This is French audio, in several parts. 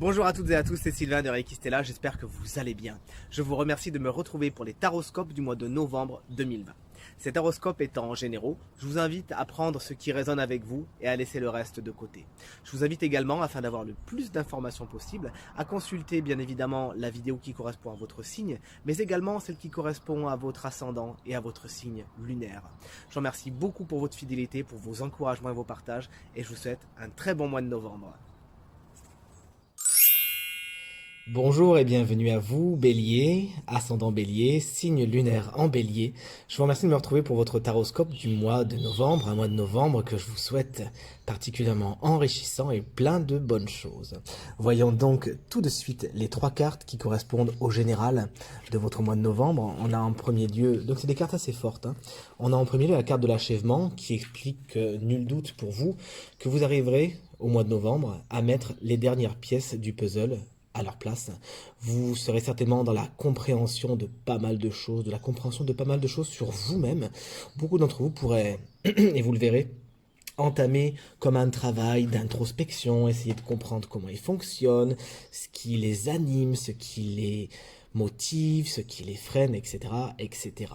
Bonjour à toutes et à tous, c'est Sylvain de Reiki Stella, j'espère que vous allez bien. Je vous remercie de me retrouver pour les taroscopes du mois de novembre 2020. Ces taroscopes étant généraux, je vous invite à prendre ce qui résonne avec vous et à laisser le reste de côté. Je vous invite également, afin d'avoir le plus d'informations possible, à consulter bien évidemment la vidéo qui correspond à votre signe, mais également celle qui correspond à votre ascendant et à votre signe lunaire. Je vous remercie beaucoup pour votre fidélité, pour vos encouragements et vos partages, et je vous souhaite un très bon mois de novembre. Bonjour et bienvenue à vous, Bélier, ascendant Bélier, signe lunaire en Bélier. Je vous remercie de me retrouver pour votre taroscope du mois de novembre, un mois de novembre que je vous souhaite particulièrement enrichissant et plein de bonnes choses. Voyons donc tout de suite les trois cartes qui correspondent au général de votre mois de novembre. On a en premier lieu, donc c'est des cartes assez fortes, On a en premier lieu la carte de l'achèvement qui explique nul doute pour vous que vous arriverez au mois de novembre à mettre les dernières pièces du puzzle à leur place. Vous serez certainement dans la compréhension de pas mal de choses, de la compréhension de pas mal de choses sur vous-même. Beaucoup d'entre vous pourraient, et vous le verrez, entamer comme un travail d'introspection, essayer de comprendre comment ils fonctionnent, ce qui les anime, ce qui les motive, ce qui les freine, etc., etc.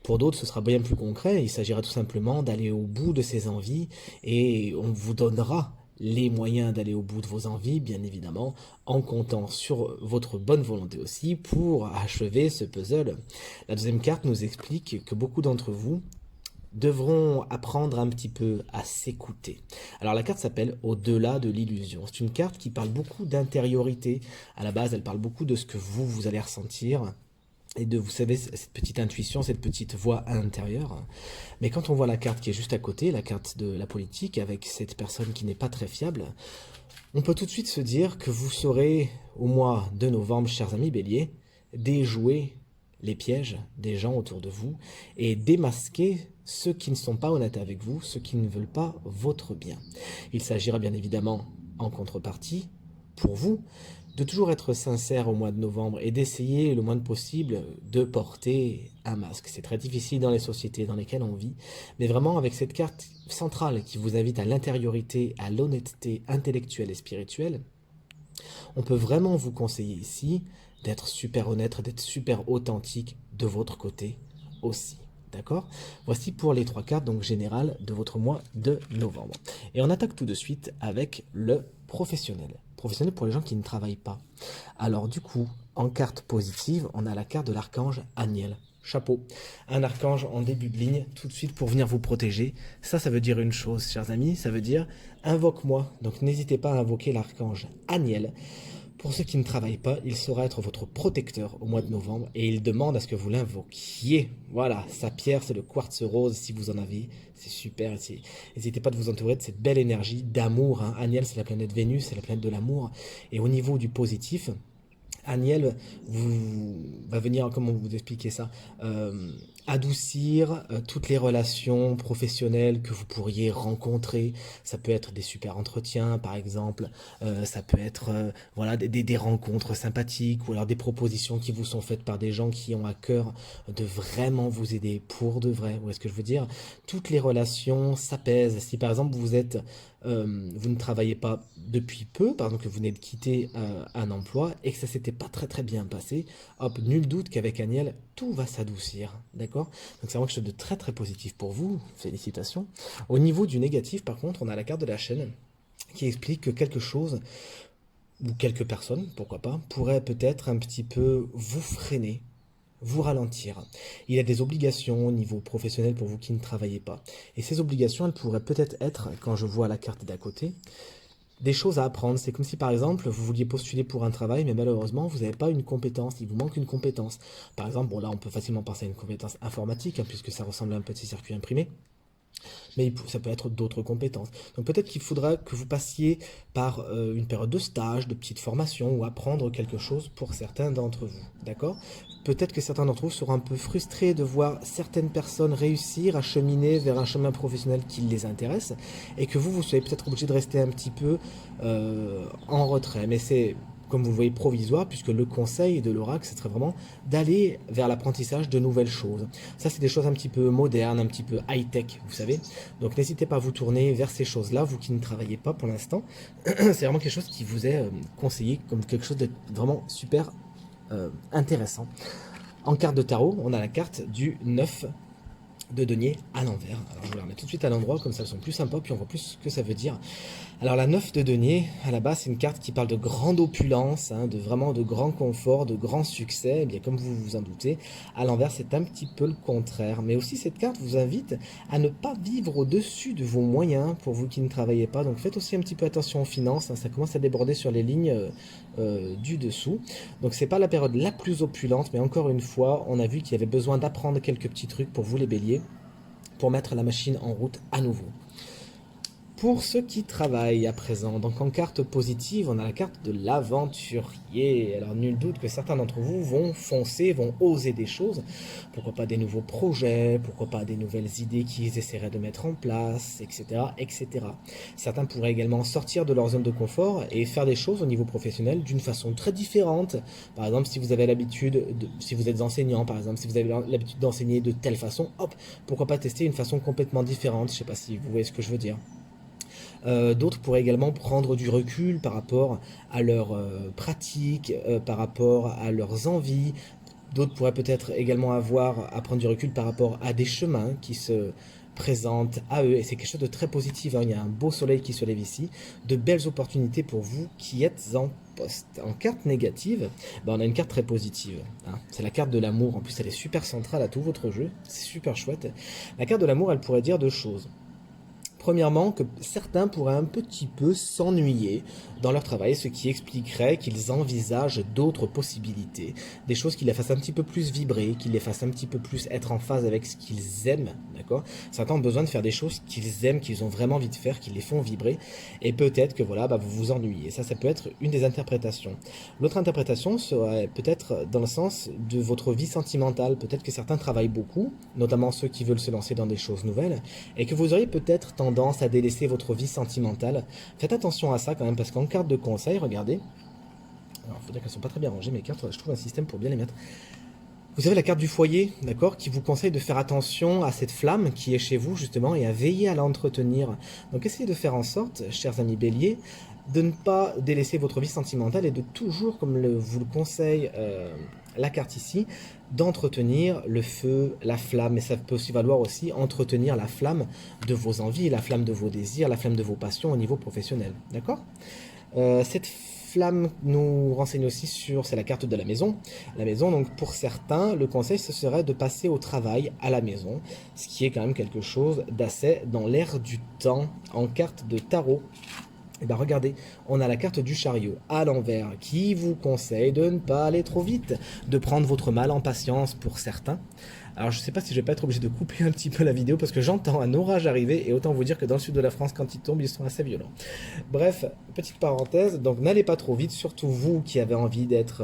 Pour d'autres, ce sera bien plus concret. Il s'agira tout simplement d'aller au bout de ces envies et on vous donnera les moyens d'aller au bout de vos envies, bien évidemment, en comptant sur votre bonne volonté aussi pour achever ce puzzle. La deuxième carte nous explique que beaucoup d'entre vous devront apprendre un petit peu à s'écouter. Alors la carte s'appelle Au-delà de l'illusion. C'est une carte qui parle beaucoup d'intériorité. À la base, elle parle beaucoup de ce que vous allez ressentir et de, vous savez, cette petite intuition, cette petite voix intérieure. Mais quand on voit la carte qui est juste à côté, la carte de la politique, avec cette personne qui n'est pas très fiable, on peut tout de suite se dire que vous saurez, au mois de novembre, chers amis Bélier, déjouer les pièges des gens autour de vous et démasquer ceux qui ne sont pas honnêtes avec vous, ceux qui ne veulent pas votre bien. Il s'agira bien évidemment, en contrepartie, pour vous, de toujours être sincère au mois de novembre et d'essayer le moins possible de porter un masque. C'est très difficile dans les sociétés dans lesquelles on vit, mais vraiment avec cette carte centrale qui vous invite à l'intériorité, à l'honnêteté intellectuelle et spirituelle, on peut vraiment vous conseiller ici d'être super honnête, d'être super authentique de votre côté aussi. D'accord? Voici pour les trois cartes donc générales de votre mois de novembre. Et on attaque tout de suite avec le professionnel. Professionnel pour les gens qui ne travaillent pas. Alors du coup, en carte positive, on a la carte de l'archange Aniel. Chapeau. Un archange en début de ligne, tout de suite pour venir vous protéger. Ça veut dire une chose, chers amis, ça veut dire invoque-moi. Donc n'hésitez pas à invoquer l'archange Aniel. Pour ceux qui ne travaillent pas, il saura être votre protecteur au mois de novembre et il demande à ce que vous l'invoquiez. Voilà, sa pierre, c'est le quartz rose si vous en avez. C'est super. N'hésitez pas de vous entourer de cette belle énergie d'amour. Aniel, c'est la planète Vénus, c'est la planète de l'amour. Et au niveau du positif, Aniel va venir, comment vous expliquer ça, adoucir toutes les relations professionnelles que vous pourriez rencontrer. Ça peut être des super entretiens, par exemple. Ça peut être voilà, des rencontres sympathiques ou alors des propositions qui vous sont faites par des gens qui ont à cœur de vraiment vous aider pour de vrai. Vous voyez ce que je veux dire? Toutes les relations s'apaisent. Si par exemple vous ne travaillez pas depuis peu, par exemple que vous venez de quitter un emploi et que ça s'était pas très bien passé, hop, nul doute qu'avec Aniel, tout va s'adoucir, d'accord? Donc c'est vraiment quelque chose de très positif pour vous, félicitations. Au niveau du négatif, par contre, on a la carte de la chaîne qui explique que quelque chose, ou quelques personnes, pourquoi pas, pourraient peut-être un petit peu vous freiner, vous ralentir. Il y a des obligations au niveau professionnel pour vous qui ne travaillez pas. Et ces obligations, elles pourraient peut-être être, quand je vois la carte d'à côté, des choses à apprendre. C'est comme si par exemple vous vouliez postuler pour un travail mais malheureusement vous n'avez pas une compétence, il vous manque une compétence. Par exemple, bon là on peut facilement penser à une compétence informatique puisque ça ressemble à un petit circuit imprimé. Mais ça peut être d'autres compétences. Donc peut-être qu'il faudra que vous passiez par une période de stage, de petite formation ou apprendre quelque chose pour certains d'entre vous. D'accord? Peut-être que certains d'entre vous seront un peu frustrés de voir certaines personnes réussir à cheminer vers un chemin professionnel qui les intéresse et que vous soyez peut-être obligé de rester un petit peu en retrait. Mais c'est comme vous le voyez, provisoire, puisque le conseil de l'oracle, ce serait vraiment d'aller vers l'apprentissage de nouvelles choses. Ça, c'est des choses un petit peu modernes, un petit peu high-tech, vous savez. Donc n'hésitez pas à vous tourner vers ces choses-là, vous qui ne travaillez pas pour l'instant. C'est vraiment quelque chose qui vous est conseillé comme quelque chose de vraiment super intéressant. En carte de tarot, on a la carte du 9 de denier à l'envers. Alors je vais la remettre tout de suite à l'endroit, comme ça elles sont plus sympas, puis on voit plus ce que ça veut dire. Alors la 9 de denier, à la base, c'est une carte qui parle de grande opulence, hein, de vraiment de grand confort, de grand succès. Et bien comme vous vous en doutez, à l'envers c'est un petit peu le contraire. Mais aussi cette carte vous invite à ne pas vivre au-dessus de vos moyens, pour vous qui ne travaillez pas. Donc faites aussi un petit peu attention aux finances, hein, ça commence à déborder sur les lignes du dessous. Donc c'est pas la période la plus opulente, mais encore une fois, on a vu qu'il y avait besoin d'apprendre quelques petits trucs pour vous les béliers, pour mettre la machine en route à nouveau. Pour ceux qui travaillent à présent, donc en carte positive, on a la carte de l'aventurier. Alors nul doute que certains d'entre vous vont foncer, vont oser des choses. Pourquoi pas des nouveaux projets, pourquoi pas des nouvelles idées qu'ils essaieraient de mettre en place, etc., etc. Certains pourraient également sortir de leur zone de confort et faire des choses au niveau professionnel d'une façon très différente. Par exemple, si vous avez l'habitude, si vous êtes enseignant, par exemple, si vous avez l'habitude d'enseigner de telle façon, hop, pourquoi pas tester une façon complètement différente. Je ne sais pas si vous voyez ce que je veux dire. D'autres pourraient également prendre du recul par rapport à leurs pratiques, par rapport à leurs envies. D'autres pourraient peut-être également avoir à prendre du recul par rapport à des chemins qui se présentent à eux. Et c'est quelque chose de très positif, hein. Il y a un beau soleil qui se lève ici. De belles opportunités pour vous qui êtes en poste. En carte négative, ben on a une carte très positive, hein. C'est la carte de l'amour. En plus, elle est super centrale à tout votre jeu. C'est super chouette. La carte de l'amour, elle pourrait dire deux choses. Premièrement, que certains pourraient un petit peu s'ennuyer dans leur travail, ce qui expliquerait qu'ils envisagent d'autres possibilités, des choses qui les fassent un petit peu plus vibrer, qui les fassent un petit peu plus être en phase avec ce qu'ils aiment, d'accord? Certains ont besoin de faire des choses qu'ils aiment, qu'ils ont vraiment envie de faire, qui les font vibrer, et peut-être que voilà, bah, vous vous ennuyez. Ça peut être une des interprétations. L'autre interprétation serait peut-être dans le sens de votre vie sentimentale. Peut-être que certains travaillent beaucoup, notamment ceux qui veulent se lancer dans des choses nouvelles, et que vous auriez peut-être tendance à délaisser votre vie sentimentale. Faites attention à ça quand même, parce qu'en carte de conseil, regardez, alors il faut dire qu'elles sont pas très bien rangées mes cartes, je trouve un système pour bien les mettre. Vous avez la carte du foyer, d'accord, qui vous conseille de faire attention à cette flamme qui est chez vous justement et à veiller à l'entretenir. Donc essayez de faire en sorte, chers amis béliers, de ne pas délaisser votre vie sentimentale et de toujours, comme vous le conseille la carte ici, d'entretenir le feu, la flamme. Et ça peut aussi valoir aussi entretenir la flamme de vos envies, la flamme de vos désirs, la flamme de vos passions au niveau professionnel. D'accord? Cette flamme nous renseigne aussi sur, c'est la carte de la maison. La maison, donc pour certains, le conseil ce serait de passer au travail à la maison, ce qui est quand même quelque chose d'assez dans l'air du temps en carte de tarot. Et bien regardez, on a la carte du chariot à l'envers qui vous conseille de ne pas aller trop vite, de prendre votre mal en patience pour certains. Alors je sais pas si je vais pas être obligé de couper un petit peu la vidéo parce que j'entends un orage arriver et autant vous dire que dans le sud de la France quand il tombe ils sont assez violents. Bref, petite parenthèse, donc n'allez pas trop vite, surtout vous qui avez envie d'être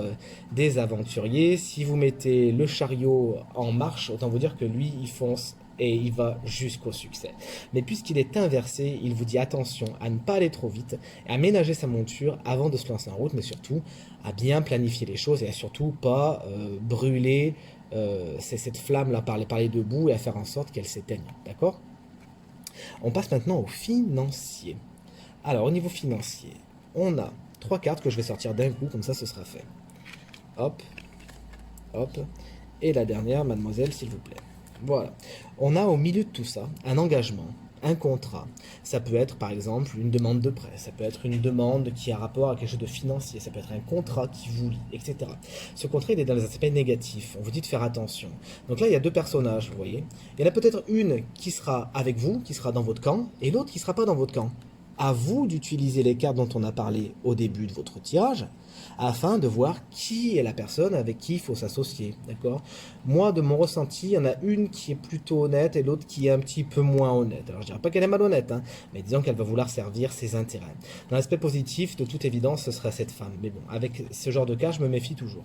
des aventuriers. Si vous mettez le chariot en marche, autant vous dire que lui il fonce et il va jusqu'au succès. Mais puisqu'il est inversé, il vous dit attention à ne pas aller trop vite, à ménager sa monture avant de se lancer en route, mais surtout à bien planifier les choses et à surtout pas brûler cette flamme-là par les deux bouts et à faire en sorte qu'elle s'éteigne. D'accord? On passe maintenant au financier. Alors au niveau financier, on a 3 cartes que je vais sortir d'un coup, comme ça ce sera fait. Hop, hop, et la dernière, mademoiselle, s'il vous plaît. Voilà. On a au milieu de tout ça un engagement, un contrat. Ça peut être par exemple une demande de prêt, ça peut être une demande qui a rapport à quelque chose de financier, ça peut être un contrat qui vous lie, etc. Ce contrat il est dans les aspects négatifs, on vous dit de faire attention. Donc là il y a 2 personnages, vous voyez. Il y en a peut-être une qui sera avec vous, qui sera dans votre camp, et l'autre qui ne sera pas dans votre camp. À vous d'utiliser les cartes dont on a parlé au début de votre tirage, afin de voir qui est la personne avec qui il faut s'associer, d'accord? Moi, de mon ressenti, il y en a une qui est plutôt honnête et l'autre qui est un petit peu moins honnête. Alors, je dirais pas qu'elle est malhonnête, hein, mais disons qu'elle va vouloir servir ses intérêts. Dans l'aspect positif, de toute évidence, ce sera cette femme. Mais bon, avec ce genre de cas, je me méfie toujours.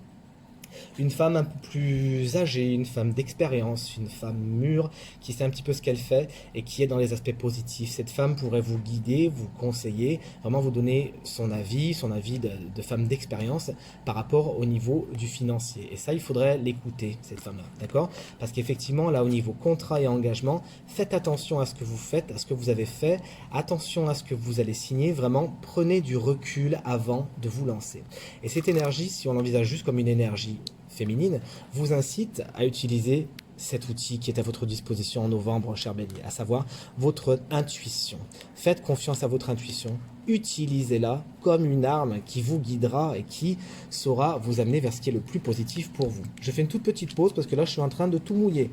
une femme un peu plus âgée, une femme d'expérience, une femme mûre qui sait un petit peu ce qu'elle fait et qui est dans les aspects positifs. Cette femme pourrait vous guider, vous conseiller, vraiment vous donner son avis de femme d'expérience par rapport au niveau du financier. Et ça, il faudrait l'écouter, cette femme-là, d'accord? Parce qu'effectivement, là, au niveau contrat et engagement, faites attention à ce que vous faites, à ce que vous avez fait, attention à ce que vous allez signer, vraiment prenez du recul avant de vous lancer. Et cette énergie, si on l'envisage juste comme une énergie féminine, vous incite à utiliser cet outil qui est à votre disposition en novembre, cher Bélier, à savoir votre intuition. Faites confiance à votre intuition, utilisez-la comme une arme qui vous guidera et qui saura vous amener vers ce qui est le plus positif pour vous. Je fais une toute petite pause parce que là je suis en train de tout mouiller.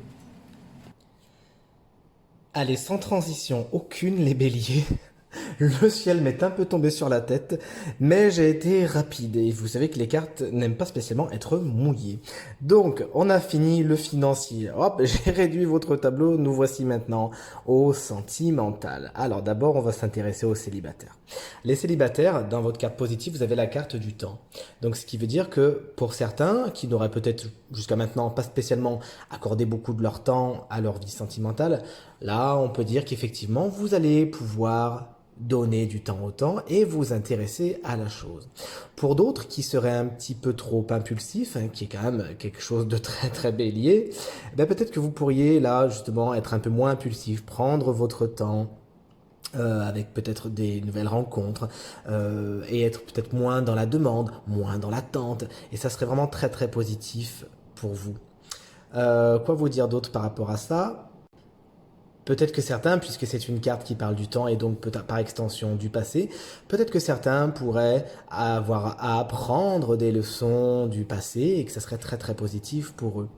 Allez, sans transition aucune les béliers, le ciel m'est un peu tombé sur la tête, mais j'ai été rapide et vous savez que les cartes n'aiment pas spécialement être mouillées. Donc, on a fini le financier. Hop, j'ai réduit votre tableau, nous voici maintenant au sentimental. Alors d'abord, on va s'intéresser aux célibataires. Les célibataires, dans votre carte positive, vous avez la carte du temps. Donc ce qui veut dire que pour certains, qui n'auraient peut-être jusqu'à maintenant pas spécialement accordé beaucoup de leur temps à leur vie sentimentale, là, on peut dire qu'effectivement, vous allez pouvoir donner du temps au temps et vous intéresser à la chose. Pour d'autres qui seraient un petit peu trop impulsifs, qui est quand même quelque chose de très très bélier, ben peut-être que vous pourriez là justement être un peu moins impulsif, prendre votre temps, avec peut-être des nouvelles rencontres et être peut-être moins dans la demande, moins dans l'attente et ça serait vraiment très très positif pour vous. Quoi vous dire d'autre par rapport à ça? Peut-être que certains, puisque c'est une carte qui parle du temps et donc peut-être par extension du passé, peut-être que certains pourraient avoir à apprendre des leçons du passé et que ça serait très très positif pour eux.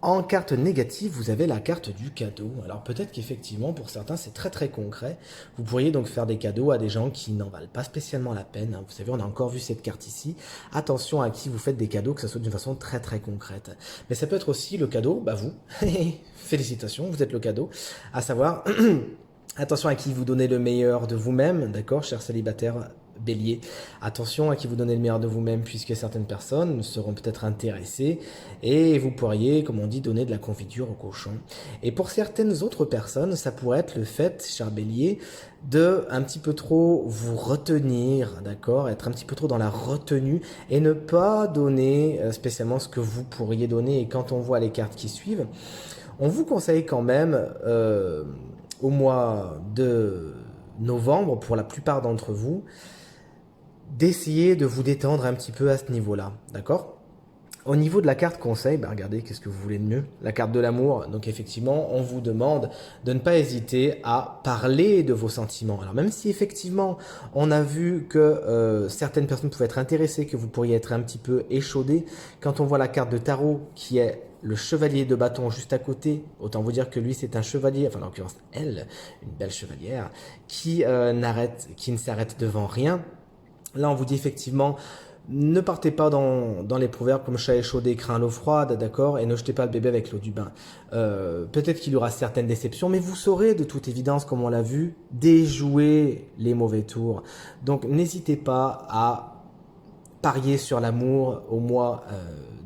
En carte négative, vous avez la carte du cadeau. Alors peut-être qu'effectivement, pour certains, c'est très très concret. Vous pourriez donc faire des cadeaux à des gens qui n'en valent pas spécialement la peine. Vous savez, on a encore vu cette carte ici. Attention à qui vous faites des cadeaux, que ce soit d'une façon très très concrète. Mais ça peut être aussi le cadeau, bah vous. Félicitations, vous êtes le cadeau. À savoir, attention à qui vous donnez le meilleur de vous-même, d'accord, cher célibataire Bélier. Attention à qui vous donnez le meilleur de vous-même puisque certaines personnes seront peut-être intéressées et vous pourriez, comme on dit, donner de la confiture au cochon. Et pour certaines autres personnes, ça pourrait être le fait, cher Bélier, de un petit peu trop vous retenir, d'accord, être un petit peu trop dans la retenue et ne pas donner spécialement ce que vous pourriez donner. Et quand on voit les cartes qui suivent, on vous conseille quand même au mois de novembre, pour la plupart d'entre vous, d'essayer de vous détendre un petit peu à ce niveau-là, d'accord? Au niveau de la carte conseil, bah regardez, qu'est-ce que vous voulez de mieux? La carte de l'amour, donc effectivement, on vous demande de ne pas hésiter à parler de vos sentiments. Alors même si effectivement, on a vu que certaines personnes pouvaient être intéressées, que vous pourriez être un petit peu échaudé, quand on voit la carte de tarot qui est le chevalier de bâton juste à côté, autant vous dire que lui c'est un chevalier, enfin en l'occurrence elle, une belle chevalière, qui ne s'arrête devant rien. Là, on vous dit effectivement, ne partez pas dans les proverbes comme chat échaudé craint l'eau froide, d'accord, et ne jetez pas le bébé avec l'eau du bain. Peut-être qu'il y aura certaines déceptions, mais vous saurez de toute évidence, comme on l'a vu, déjouer les mauvais tours. Donc, n'hésitez pas à parier sur l'amour au mois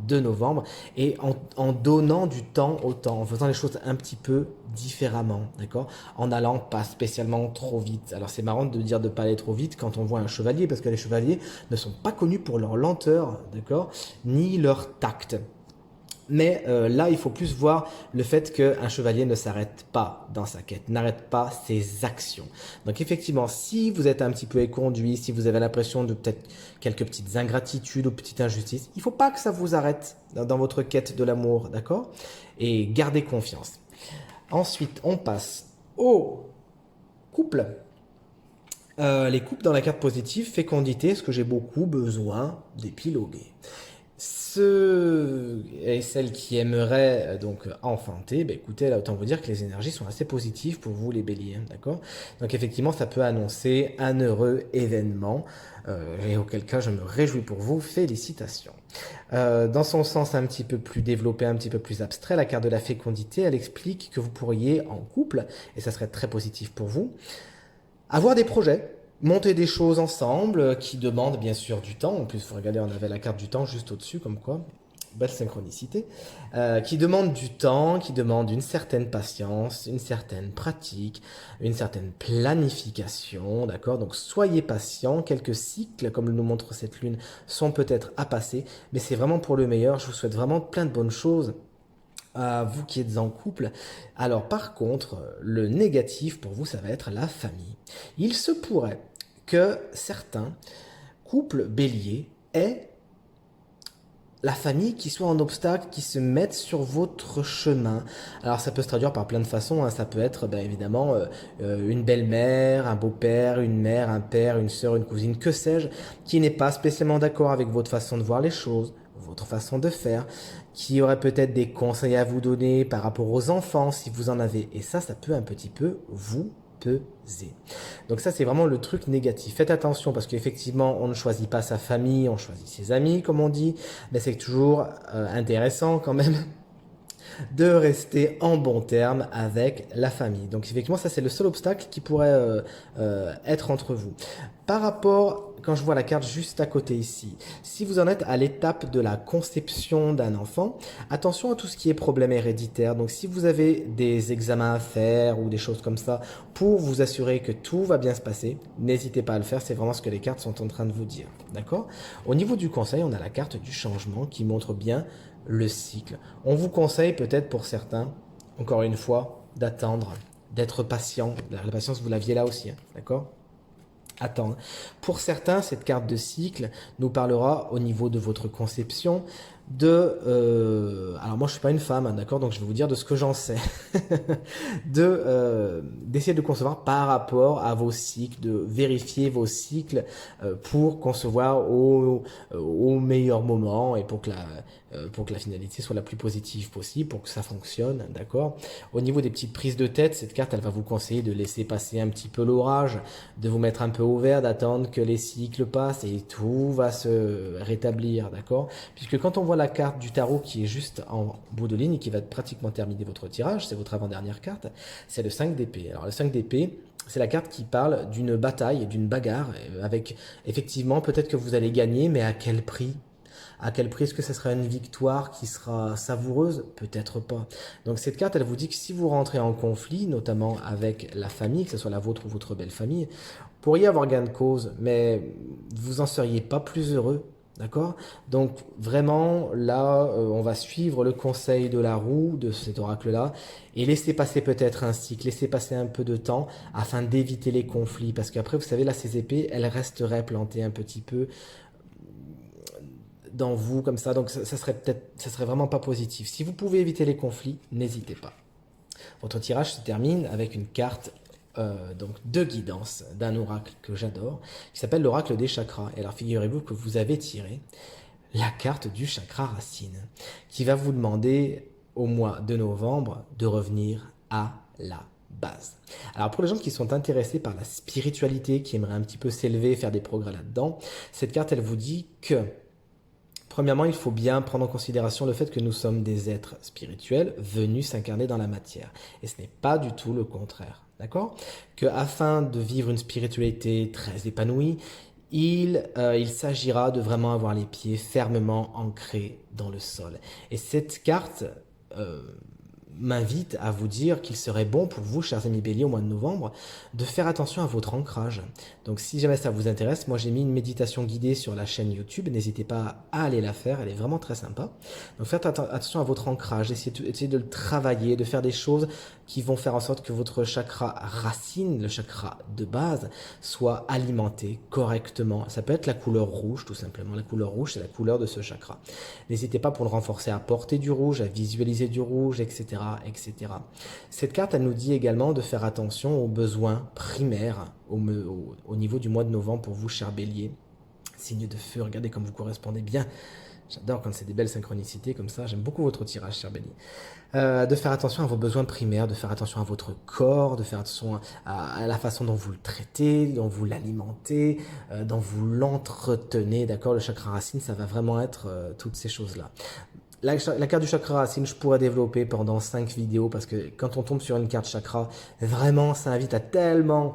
de novembre et en donnant du temps au temps, en faisant les choses un petit peu différemment, d'accord, en allant pas spécialement trop vite. Alors c'est marrant de dire de pas aller trop vite quand on voit un chevalier, parce que les chevaliers ne sont pas connus pour leur lenteur, d'accord, ni leur tact. Mais là, il faut plus voir le fait qu'un chevalier ne s'arrête pas dans sa quête, n'arrête pas ses actions. Donc effectivement, si vous êtes un petit peu éconduit, si vous avez l'impression de peut-être quelques petites ingratitudes ou petites injustices, il ne faut pas que ça vous arrête dans votre quête de l'amour, d'accord? Et gardez confiance. Ensuite, on passe au couple. Les couples dans la carte positive, fécondité, est-ce que j'ai beaucoup besoin d'épiloguer? Ceux et celles qui aimeraient donc enfanter, bah écoutez, là autant vous dire que les énergies sont assez positives pour vous les béliers, d'accord? Donc effectivement ça peut annoncer un heureux événement et auquel cas je me réjouis pour vous, félicitations. Dans son sens un petit peu plus développé, un petit peu plus abstrait, la carte de la fécondité, elle explique que vous pourriez en couple, et ça serait très positif pour vous, avoir des projets, monter des choses ensemble qui demandent bien sûr du temps. En plus, vous regardez, on avait la carte du temps juste au-dessus, comme quoi. belle synchronicité, qui demande du temps, qui demande une certaine patience, une certaine pratique, une certaine planification, d'accord? Donc soyez patient, quelques cycles, comme nous montre cette lune, sont peut-être à passer, mais c'est vraiment pour le meilleur. Je vous souhaite vraiment plein de bonnes choses à vous qui êtes en couple. Alors par contre, le négatif pour vous, ça va être la famille. Il se pourrait que certains couples béliers aient la famille qui soit en obstacle, qui se mette sur votre chemin. Alors ça peut se traduire par plein de façons, hein. Ça peut être évidemment une belle-mère, un beau-père, une mère, un père, une sœur, une cousine, que sais-je, qui n'est pas spécialement d'accord avec votre façon de voir les choses, votre façon de faire, qui aurait peut-être des conseils à vous donner par rapport aux enfants si vous en avez. Et ça peut un petit peu vous peser. Donc ça, c'est vraiment le truc négatif. Faites attention parce qu'effectivement, on ne choisit pas sa famille, on choisit ses amis, comme on dit. Mais c'est toujours intéressant quand même de rester en bon terme avec la famille. Donc effectivement, ça c'est le seul obstacle qui pourrait être entre vous. Par rapport, quand je vois la carte juste à côté ici, si vous en êtes à l'étape de la conception d'un enfant, attention à tout ce qui est problème héréditaire. Donc si vous avez des examens à faire ou des choses comme ça pour vous assurer que tout va bien se passer, n'hésitez pas à le faire, c'est vraiment ce que les cartes sont en train de vous dire. D'accord? Au niveau du conseil, on a la carte du changement qui montre bien le cycle. On vous conseille peut-être pour certains, encore une fois, d'attendre, d'être patient. La patience, vous l'aviez là aussi, hein, d'accord? Attendre. Pour certains, cette carte de cycle nous parlera au niveau de votre conception alors moi je suis pas une femme, hein, d'accord, donc je vais vous dire de ce que j'en sais, d'essayer de concevoir par rapport à vos cycles, de vérifier vos cycles pour concevoir au meilleur moment et pour que la finalité soit la plus positive possible, pour que ça fonctionne, d'accord. Au niveau des petites prises de tête, cette carte elle va vous conseiller de laisser passer un petit peu l'orage, de vous mettre un peu au vert, d'attendre que les cycles passent et tout va se rétablir, d'accord. Puisque quand on voit la carte du tarot qui est juste en bout de ligne et qui va pratiquement terminer votre tirage, c'est votre avant-dernière carte, c'est le 5 d'épée. Alors le 5 d'épée, c'est la carte qui parle d'une bataille, d'une bagarre, avec effectivement peut-être que vous allez gagner, mais à quel prix? À quel prix? Est-ce que ce sera une victoire qui sera savoureuse? Peut-être pas. Donc cette carte, elle vous dit que si vous rentrez en conflit, notamment avec la famille, que ce soit la vôtre ou votre belle famille, vous pourriez avoir gain de cause, mais vous en seriez pas plus heureux. D'accord? Donc vraiment, là, on va suivre le conseil de la roue, de cet oracle-là, et laisser passer peut-être un cycle, laisser passer un peu de temps afin d'éviter les conflits. Parce qu'après, vous savez, là, ces épées, elles resteraient plantées un petit peu dans vous, comme ça. Donc ça serait vraiment pas positif. Si vous pouvez éviter les conflits, n'hésitez pas. Votre tirage se termine avec une carte donc de guidance d'un oracle que j'adore, qui s'appelle l'oracle des chakras. Et alors figurez-vous que vous avez tiré la carte du chakra racine, qui va vous demander au mois de novembre de revenir à la base. Alors pour les gens qui sont intéressés par la spiritualité, qui aimeraient un petit peu s'élever, faire des progrès là-dedans, cette carte elle vous dit que premièrement, il faut bien prendre en considération le fait que nous sommes des êtres spirituels venus s'incarner dans la matière. Et ce n'est pas du tout le contraire. D'accord? Que afin de vivre une spiritualité très épanouie, il s'agira de vraiment avoir les pieds fermement ancrés dans le sol. Et cette carte m'invite à vous dire qu'il serait bon pour vous, chers amis béliers, au mois de novembre, de faire attention à votre ancrage. Donc si jamais ça vous intéresse, moi j'ai mis une méditation guidée sur la chaîne YouTube, n'hésitez pas à aller la faire, elle est vraiment très sympa. Donc faites attention à votre ancrage, essayez de le travailler, de faire des choses qui vont faire en sorte que votre chakra racine, le chakra de base, soit alimenté correctement. Ça peut être la couleur rouge, tout simplement. La couleur rouge, c'est la couleur de ce chakra. N'hésitez pas pour le renforcer à porter du rouge, à visualiser du rouge, etc., etc. Cette carte, elle nous dit également de faire attention aux besoins primaires au niveau du mois de novembre pour vous, chers béliers. Signe de feu, regardez comme vous correspondez bien. J'adore quand c'est des belles synchronicités comme ça. J'aime beaucoup votre tirage, cher bélier. De faire attention à vos besoins primaires, de faire attention à votre corps, de faire attention à la façon dont vous le traitez, dont vous l'alimentez, dont vous l'entretenez. D'accord? Le chakra racine, ça va vraiment être toutes ces choses-là. La carte du chakra racine, je pourrais développer pendant 5 vidéos parce que quand on tombe sur une carte chakra, vraiment, ça invite à tellement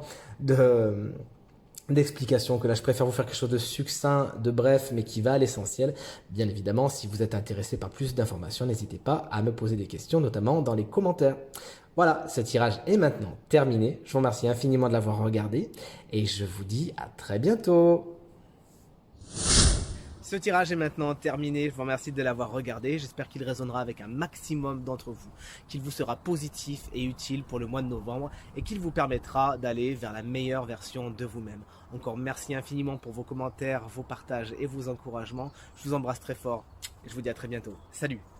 d'explication que là. Je préfère vous faire quelque chose de succinct, de bref, mais qui va à l'essentiel. Bien évidemment, si vous êtes intéressé par plus d'informations, n'hésitez pas à me poser des questions, notamment dans les commentaires. Voilà, ce tirage est maintenant terminé. Je vous remercie infiniment de l'avoir regardé et je vous dis à très bientôt. Ce tirage est maintenant terminé, je vous remercie de l'avoir regardé, j'espère qu'il résonnera avec un maximum d'entre vous, qu'il vous sera positif et utile pour le mois de novembre et qu'il vous permettra d'aller vers la meilleure version de vous-même. Encore merci infiniment pour vos commentaires, vos partages et vos encouragements, je vous embrasse très fort et je vous dis à très bientôt. Salut!